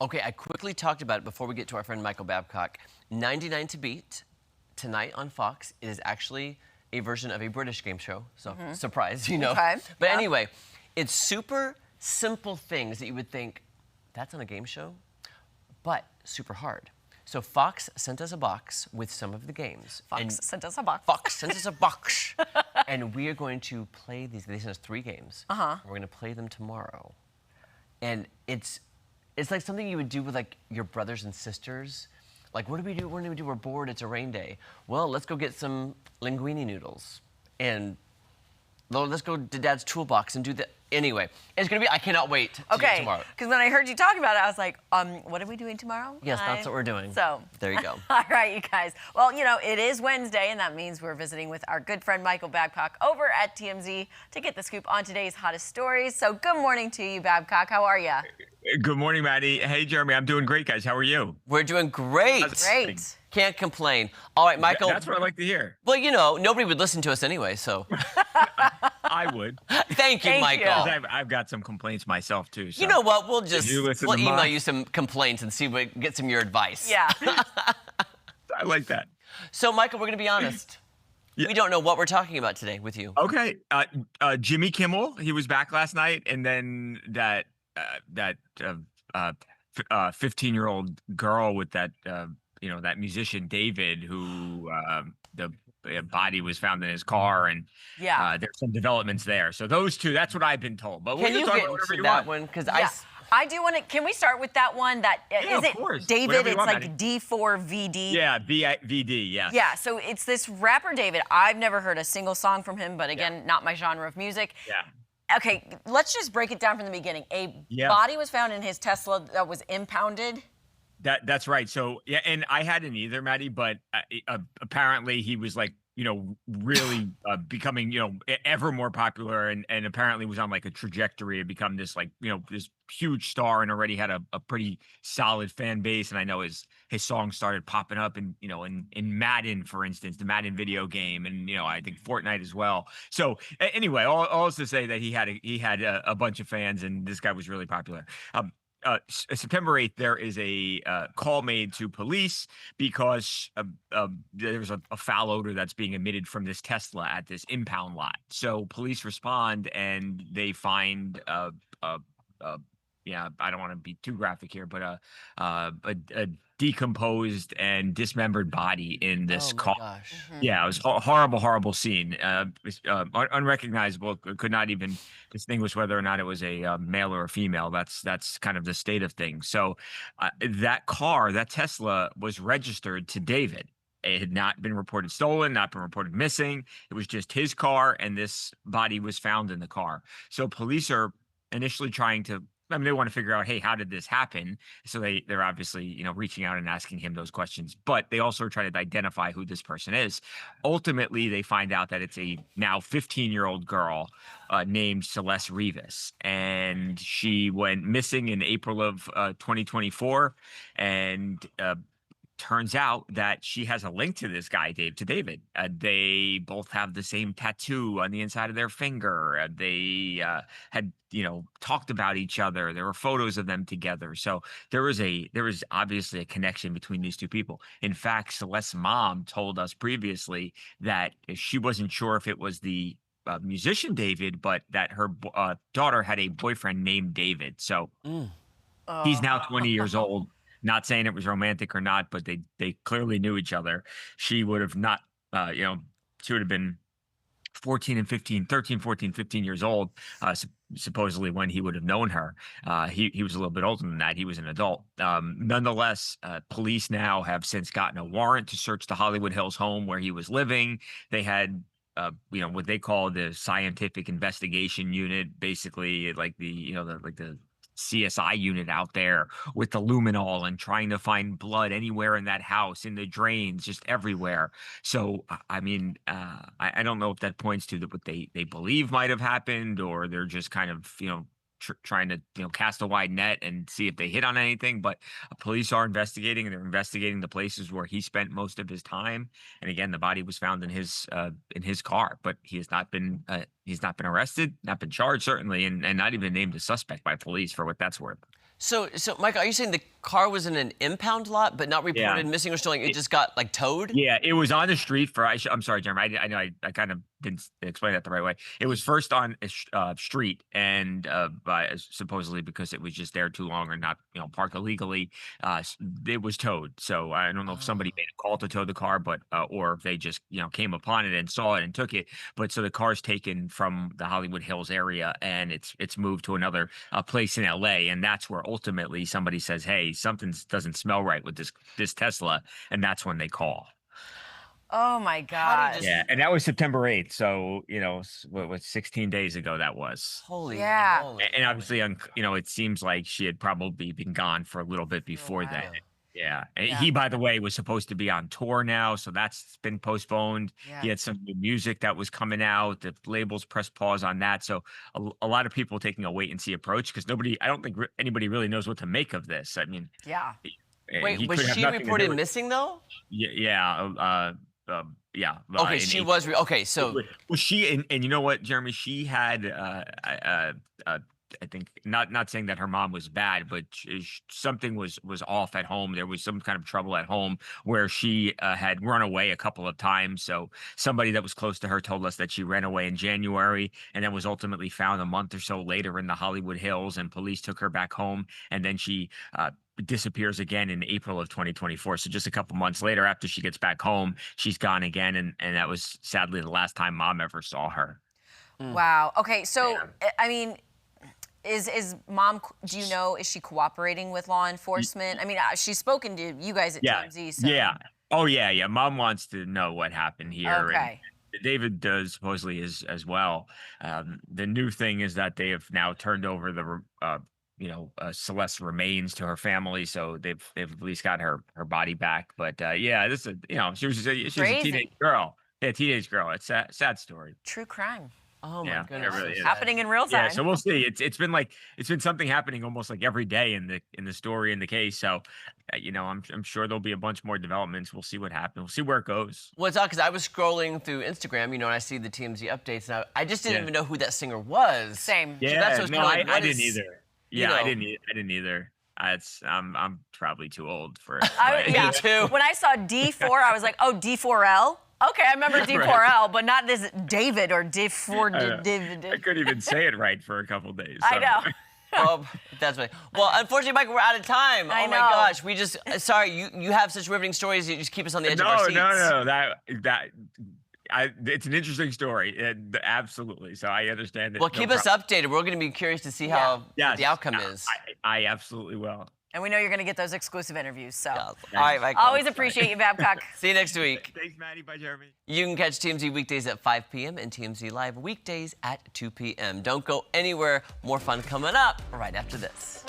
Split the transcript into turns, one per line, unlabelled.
Okay, I quickly talked about it before we get to our friend Michael Babcock. 99 to Beat, tonight on Fox, it is actually a version of a British game show. So, surprise, you know.
Okay,
But
yeah.
anyway, it's super simple things that you would think, that's on a game show? But super hard. So Fox sent us a box with some of the games.
Fox sent us a box.
Fox sent us a box. And we are going to play these. They sent us 3 games.
Uh-huh.
We're going to play them tomorrow. And it's like something you would do with like your brothers and sisters. Like, what do we do? What do we do? We're bored. It's a rain day. Well, let's go get some linguine noodles. And well, let's go to Dad's toolbox and do that. Anyway, it's going to be, I cannot wait to do it tomorrow.
Because when I heard you talk about it, I was like, what are we doing tomorrow?
Yes, that's what we're doing.
So
there you go.
All right, you guys. Well, you know, it is Wednesday, and that means we're visiting with our good friend Michael Babcock over at TMZ to get the scoop on today's hottest stories. So good morning to you, Babcock. How are you?
Good morning, Maddie. Hey, Jeremy. I'm doing great, guys. How are you?
We're doing great.
Great.
Can't complain. All right, Michael.
That's what I like to hear.
Well, you know, nobody would listen to us anyway, so.
I would.
Thank you, Michael.
I've got some complaints myself, too. So.
You know what? We'll email
mine?
you some complaints and get some of your advice.
Yeah.
I like that.
So, Michael, we're going to be honest.
Yeah.
We don't know what we're talking about today with you.
Okay. Jimmy Kimmel, he was back last night, and then that 15-year-old girl with that that musician David, who the body was found in his car, and there's some developments there. So those two, that's what I've been told. But
Can you get into that one? Because
I do want to. Can we start with that one? Is it
course.
David? It's
want,
like D4VD.
Yeah, VD. Yeah.
Yeah. So it's this rapper David. I've never heard a single song from him, but again, not my genre of music.
Yeah.
Okay, let's just break it down from the beginning. A body was found in his Tesla that was impounded.
That's right. So yeah, and I hadn't either, Maddie, but apparently he was like, really becoming, ever more popular, and apparently was on like a trajectory to become this like, this huge star, and already had a pretty solid fan base. And I know his songs started popping up in Madden, for instance, the Madden video game, and I think Fortnite as well. So anyway, all is to say that he had a bunch of fans, and this guy was really popular. September 8th, there is a call made to police because there's a foul odor that's being emitted from this Tesla at this impound lot. So police respond, and they find I don't want to be too graphic here, but a decomposed and dismembered body in this car.
Gosh.
Yeah, it was a horrible scene. Unrecognizable. Could not even distinguish whether or not it was a male or a female. That's kind of the state of things. So that car, that Tesla, was registered to David. It had not been reported stolen, not been reported missing. It was just his car, and this body was found in the car. So police are initially trying to, they want to figure out, hey, how did this happen? So they're obviously, reaching out and asking him those questions, but they also are trying to identify who this person is. Ultimately, they find out that it's a now 15-year-old girl named Celeste Rivas, and she went missing in April of 2024, and turns out that she has a link to this guy, David. They both have the same tattoo on the inside of their finger. They had, talked about each other. There were photos of them together. So there was obviously a connection between these two people. In fact, Celeste's mom told us previously that she wasn't sure if it was the musician David, but that her daughter had a boyfriend named David. So he's now 20 years old. Not saying it was romantic or not, but they clearly knew each other. She would have not, she would have been 13, 14, 15 years old, supposedly when he would have known her. He was a little bit older than that. He was an adult. Nonetheless, police now have since gotten a warrant to search the Hollywood Hills home where he was living. They had what they call the scientific investigation unit, basically like the CSI unit out there with the luminol and trying to find blood anywhere in that house, in the drains, just everywhere. So, I don't know if that points to what they believe might have happened, or they're just kind of, trying to, cast a wide net and see if they hit on anything. But police are investigating, and they're investigating the places where he spent most of his time. And again, the body was found in his car, but he has not been arrested, not been charged, certainly, and not even named a suspect by police, for what that's worth.
So, Michael, are you saying the car was in an impound lot, but not reported
Yeah.
missing or stolen? It just got like towed?
Yeah, it was on the street for. I'm sorry, Jeremy. I know I kind of didn't explain that the right way. It was first on a street, and supposedly because it was just there too long or not, parked illegally, it was towed. So I don't know if somebody made a call to tow the car, but or if they just came upon it and saw it and took it. But so the car's taken from the Hollywood Hills area, and it's moved to another place in LA, and that's where ultimately somebody says, "Hey, something doesn't smell right with this Tesla," and that's when they call.
Oh my God.
Yeah, and that was September 8th. So, what was 16 days ago that was.
Holy
Yeah.
moly.
And obviously, it seems like she had probably been gone for a little bit before that. Yeah. And
Yeah.
he, by the way, was supposed to be on tour now, so that's been postponed.
Yeah.
He had some new music that was coming out. The labels pressed pause on that. So a lot of people taking a wait and see approach because I don't think anybody really knows what to make of this. I mean,
Yeah.
Wait,
he
was
could have
she
nothing to do
reported
with-
missing though?
Yeah. Yeah.
Okay,
in
she
April.
was. Okay, so
Well, she and you know what, Jeremy? She had I think not saying that her mom was bad, but something was off at home. There was some kind of trouble at home where she had run away a couple of times. So somebody that was close to her told us that she ran away in January and then was ultimately found a month or so later in the Hollywood Hills, and police took her back home. And then she disappears again in April of 2024. So just a couple months later, after she gets back home, she's gone again, and that was sadly the last time mom ever saw her.
Wow. Okay, so I mean, is mom? Do you know? Is she cooperating with law enforcement? I mean, she's spoken to you guys at TMZ. So.
Yeah. Oh yeah. Mom wants to know what happened here.
Okay.
And David does supposedly as well. The new thing is that they have now turned over the Celeste's remains to her family, so they've at least got her body back. But this is she was a teenage girl. Yeah, teenage girl. It's a sad story.
True crime.
oh my
Yeah,
goodness,
it really
so
is.
sad.
Happening in real time.
Yeah, so we'll see. It's been something happening almost like every day in the story in the case. So, I'm sure there'll be a bunch more developments. We'll see what happens. We'll see where it goes.
Well, it's odd because I was scrolling through Instagram, and I see the TMZ updates, and I just didn't even know who that singer was.
Same.
So
Yeah,
that's what's
no,
kinda like,
I
what
didn't
is-
either.
you
Yeah,
know.
I didn't either. I'm probably too old for it.
Yeah.
too.
When I saw D4, I was like, oh, D4L. Okay, I remember D4L, but not this David or D4 David.
I couldn't even say it right for a couple days.
I
so.
know.
Oh, that's right. Well, unfortunately, Michael, we're out of time.
I
Oh my
know.
gosh, we just sorry. You have such riveting stories. You just keep us on the edge of our seats.
No. It's an interesting story. Absolutely. So I understand it.
Well, keep us updated. We're going to be curious to see how
Yes,
the outcome is.
I absolutely will.
And we know you're going to get those exclusive interviews. So
All right, Michael.
always appreciate you, Babcock.
See you next week.
Thanks, Maddie. Bye, Jeremy.
You can catch TMZ weekdays at 5 p.m. and TMZ Live weekdays at 2 p.m. Don't go anywhere. More fun coming up right after this.